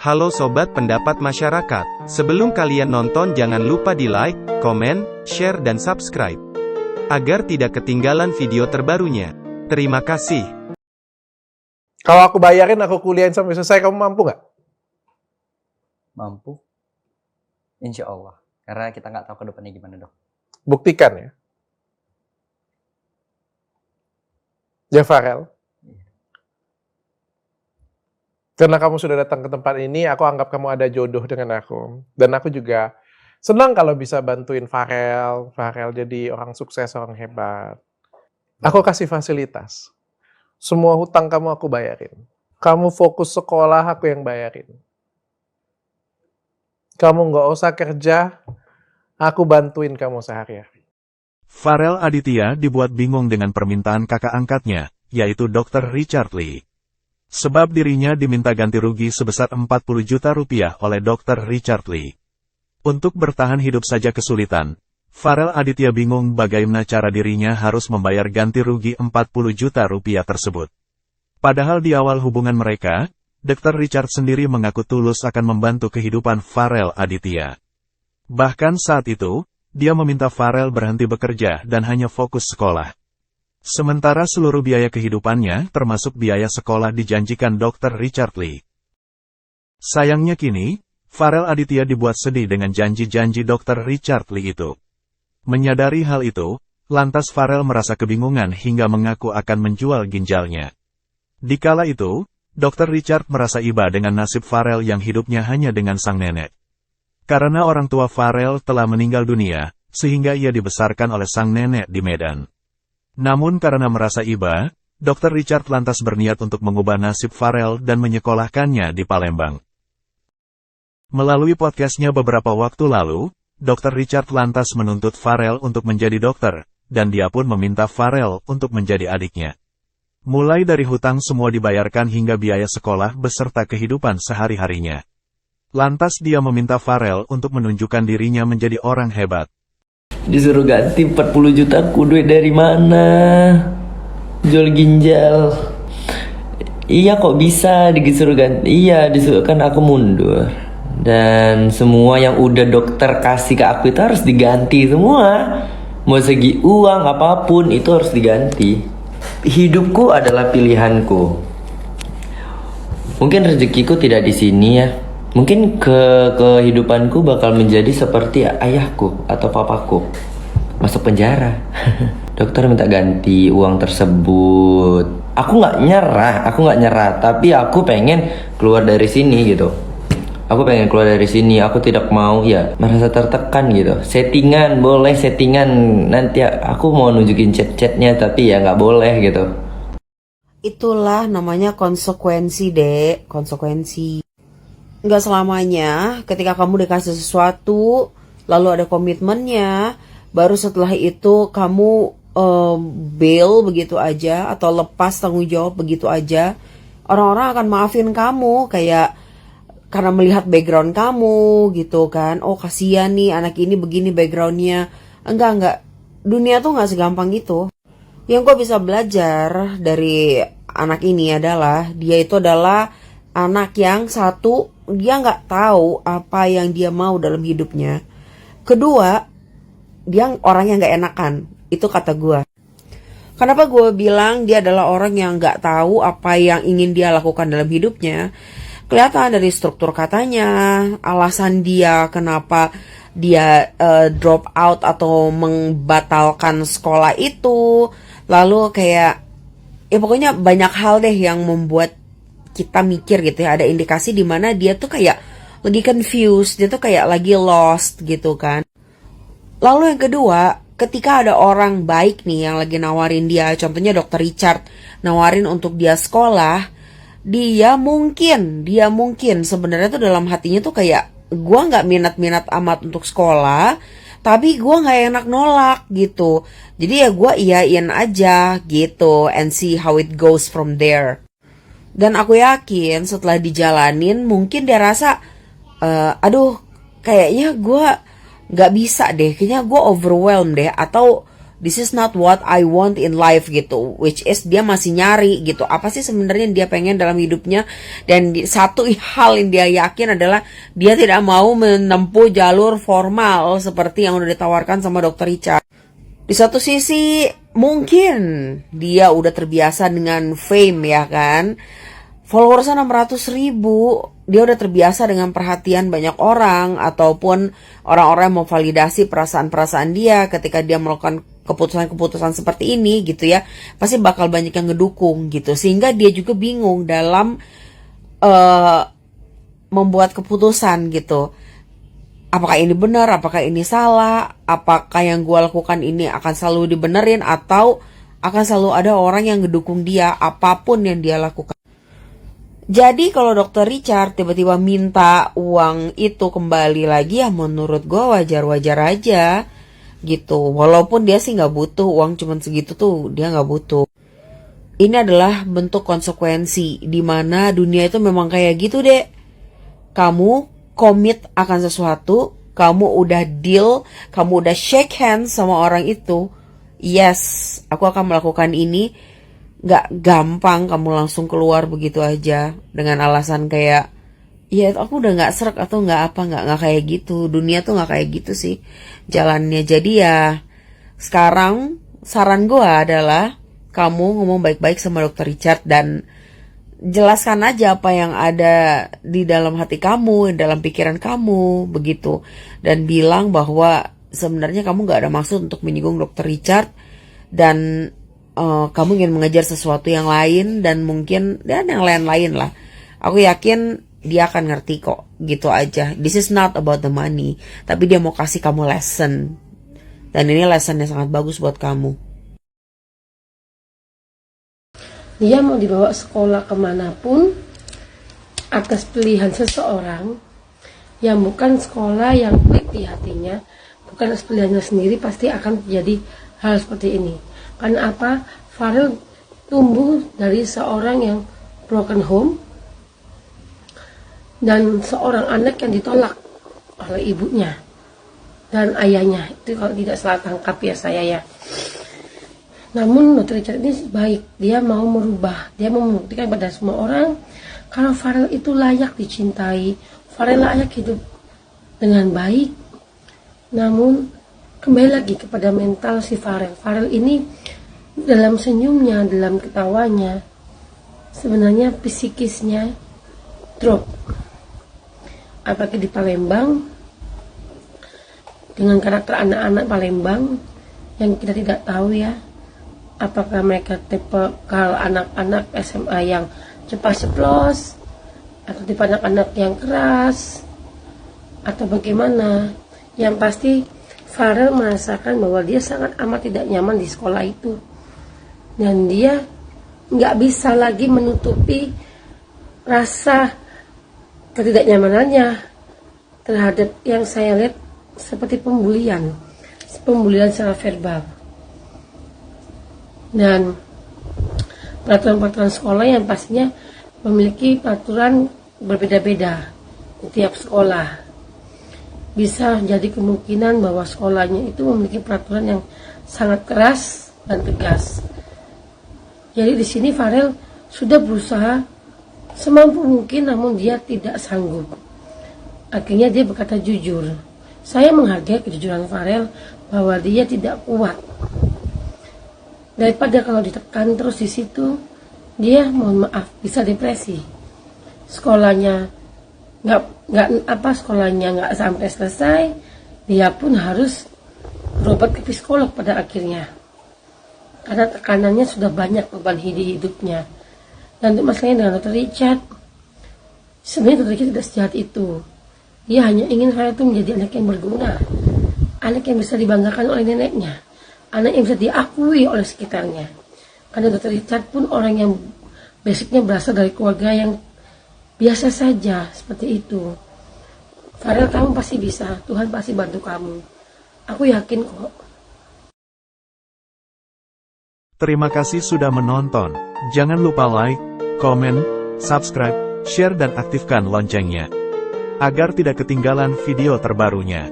Halo Sobat Pendapat Masyarakat, sebelum kalian nonton jangan lupa di like, komen, share dan subscribe. Agar tidak ketinggalan video terbarunya. Terima kasih. Kalau aku bayarin, aku kuliahin sampai selesai, kamu mampu nggak? Mampu. Insya Allah. Karena kita nggak tahu ke depannya gimana, Dok. Buktikan ya. Ya Farel. Karena kamu sudah datang ke tempat ini, aku anggap kamu ada jodoh dengan aku. Dan aku juga senang kalau bisa bantuin Farel jadi orang sukses, orang hebat. Aku kasih fasilitas. Semua hutang kamu aku bayarin. Kamu fokus sekolah, aku yang bayarin. Kamu nggak usah kerja, aku bantuin kamu sehari-hari. Farel Aditya dibuat bingung dengan permintaan kakak angkatnya, yaitu Dr. Richard Lee. Sebab dirinya diminta ganti rugi sebesar 40 juta rupiah oleh Dr. Richard Lee. Untuk bertahan hidup saja kesulitan, Farel Aditya bingung bagaimana cara dirinya harus membayar ganti rugi 40 juta rupiah tersebut. Padahal di awal hubungan mereka, Dr. Richard sendiri mengaku tulus akan membantu kehidupan Farel Aditya. Bahkan saat itu, dia meminta Farel berhenti bekerja dan hanya fokus sekolah. Sementara seluruh biaya kehidupannya, termasuk biaya sekolah dijanjikan Dr. Richard Lee. Sayangnya kini, Farel Aditya dibuat sedih dengan janji-janji Dr. Richard Lee itu. Menyadari hal itu, lantas Farel merasa kebingungan hingga mengaku akan menjual ginjalnya. Dikala itu, Dr. Richard merasa iba dengan nasib Farel yang hidupnya hanya dengan sang nenek. Karena orang tua Farel telah meninggal dunia, sehingga ia dibesarkan oleh sang nenek di Medan. Namun karena merasa iba, Dr. Richard lantas berniat untuk mengubah nasib Farel dan menyekolahkannya di Palembang. Melalui podcastnya beberapa waktu lalu, Dr. Richard lantas menuntut Farel untuk menjadi dokter, dan dia pun meminta Farel untuk menjadi adiknya. Mulai dari hutang semua dibayarkan hingga biaya sekolah beserta kehidupan sehari-harinya. Lantas dia meminta Farel untuk menunjukkan dirinya menjadi orang hebat. Disuruh ganti 40 juta, aku duit dari mana? Jual ginjal. Iya kok bisa disuruh ganti? Iya disuruh, kan aku mundur. Dan semua yang udah dokter kasih ke aku itu harus diganti semua. Mau segi uang apapun itu harus diganti. Hidupku adalah pilihanku. Mungkin rezekiku tidak di sini ya. Mungkin kehidupanku bakal menjadi seperti ayahku atau papaku. Masuk penjara. Dokter minta ganti uang tersebut. Aku nggak nyerah. Tapi aku pengen keluar dari sini gitu. Aku pengen keluar dari sini. Aku tidak mau ya merasa tertekan gitu. Settingan boleh, nanti aku mau nunjukin chat-chatnya tapi ya nggak boleh gitu. Itulah namanya konsekuensi, Dek. Konsekuensi. Nggak selamanya ketika kamu dikasih sesuatu, lalu ada komitmennya, baru setelah itu kamu bail begitu aja, atau lepas tanggung jawab begitu aja. Orang-orang akan maafin kamu, kayak karena melihat background kamu gitu kan. Oh kasihan nih anak ini begini backgroundnya. Enggak. Dunia tuh nggak segampang itu. Yang gue bisa belajar dari anak ini adalah, dia itu adalah anak yang satu, dia nggak tahu apa yang dia mau dalam hidupnya. Kedua, dia orang yang nggak enakan. Itu kata gue. Kenapa gue bilang dia adalah orang yang nggak tahu apa yang ingin dia lakukan dalam hidupnya? Kelihatan dari struktur katanya, alasan dia kenapa dia drop out atau membatalkan sekolah itu. Lalu kayak, ya pokoknya banyak hal deh yang membuat kita mikir gitu ya, ada indikasi di mana dia tuh kayak lagi confused, dia tuh kayak lagi lost gitu kan. Lalu yang kedua, ketika ada orang baik nih yang lagi nawarin dia, contohnya Dr. Richard, nawarin untuk dia sekolah, dia mungkin sebenarnya tuh dalam hatinya tuh kayak, gua nggak minat amat untuk sekolah, tapi gua nggak enak nolak gitu. Jadi ya gua iyain aja gitu, and see how it goes from there. Dan aku yakin setelah dijalanin mungkin dia rasa, aduh kayaknya gue gak bisa deh, kayaknya gue overwhelmed deh. Atau this is not what I want in life gitu, which is dia masih nyari gitu, apa sih sebenarnya yang dia pengen dalam hidupnya. Dan satu hal yang dia yakin adalah dia tidak mau menempuh jalur formal seperti yang udah ditawarkan sama Dr. Richard. Di satu sisi mungkin dia udah terbiasa dengan fame ya kan, followersnya 600.000, dia udah terbiasa dengan perhatian banyak orang, ataupun orang-orang yang memvalidasi perasaan-perasaan dia ketika dia melakukan keputusan-keputusan seperti ini gitu ya, pasti bakal banyak yang ngedukung gitu, sehingga dia juga bingung dalam membuat keputusan gitu. Apakah ini benar, apakah ini salah, apakah yang gue lakukan ini akan selalu dibenerin, atau akan selalu ada orang yang ngedukung dia apapun yang dia lakukan. Jadi kalau Dr. Richard tiba-tiba minta uang itu kembali lagi, ya menurut gue wajar-wajar aja gitu. Walaupun dia sih gak butuh uang cuman segitu tuh, dia gak butuh. Ini adalah bentuk konsekuensi, dimana dunia itu memang kayak gitu deh. Kamu komit akan sesuatu, kamu udah deal, kamu udah shake hands sama orang itu. Yes, aku akan melakukan ini. Gak gampang kamu langsung keluar begitu aja dengan alasan kayak, ya aku udah gak srek atau gak apa, gak kayak gitu. Dunia tuh gak kayak gitu sih jalannya. Jadi ya sekarang saran gue adalah kamu ngomong baik-baik sama Dr. Richard dan jelaskan aja apa yang ada di dalam hati kamu, dalam pikiran kamu begitu. Dan bilang bahwa sebenarnya kamu gak ada maksud untuk menyinggung Dr. Richard, dan kamu ingin mengejar sesuatu yang lain, dan mungkin dan yang lain-lain lah. Aku yakin dia akan ngerti kok, gitu aja. This is not about the money, tapi dia mau kasih kamu lesson, dan ini lesson yang sangat bagus buat kamu. Dia mau dibawa sekolah kemanapun atas pilihan seseorang yang bukan sekolah yang klik di hatinya, bukan atas pilihannya sendiri, pasti akan terjadi hal seperti ini. Karena apa? Farel tumbuh dari seorang yang broken home dan seorang anak yang ditolak oleh ibunya dan ayahnya. Itu kalau tidak salah tangkap ya saya ya. Namun Dr. Richard ini baik, dia mau merubah, dia mau membuktikan pada semua orang kalau Farel itu layak dicintai, Farel layak hidup dengan baik. Namun kembali lagi kepada mental si Farel. Farel ini dalam senyumnya, dalam ketawanya, sebenarnya psikisnya drop. Apalagi di Palembang, dengan karakter anak-anak Palembang yang kita tidak tahu ya, apakah mereka tipe kalau anak-anak SMA yang cepat ceplos, atau tipe anak-anak yang keras, atau bagaimana. Yang pasti Farel merasakan bahwa dia sangat amat tidak nyaman di sekolah itu, dan dia nggak bisa lagi menutupi rasa ketidaknyamanannya terhadap yang saya lihat seperti pembulian secara verbal. Dan peraturan-peraturan sekolah yang pastinya memiliki peraturan berbeda-beda di tiap sekolah. Bisa jadi kemungkinan bahwa sekolahnya itu memiliki peraturan yang sangat keras dan tegas. Jadi di sini Farel sudah berusaha semampu mungkin, namun dia tidak sanggup. Akhirnya dia berkata jujur. Saya menghargai kejujuran Farel bahwa dia tidak kuat. Daripada kalau ditekan terus di situ, dia mohon maaf bisa depresi. Sekolahnya nggak sampai selesai, dia pun harus berobat ke psikolog pada akhirnya, karena tekanannya sudah banyak beban hidupnya. Dan untuk masalahnya dengan Dr. Richard, sebenarnya Dr. Richard tidak sejahat itu. Dia hanya ingin Farel itu menjadi anak yang berguna, anak yang bisa dibanggakan oleh neneknya, anak yang bisa diakui oleh sekitarnya. Karena Dr. Richard pun orang yang basicnya berasal dari keluarga yang biasa saja seperti itu. Farel, kamu pasti bisa, Tuhan pasti bantu kamu. Aku yakin kok. Terima kasih sudah menonton. Jangan lupa like, komen, subscribe, share dan aktifkan loncengnya, agar tidak ketinggalan video terbarunya.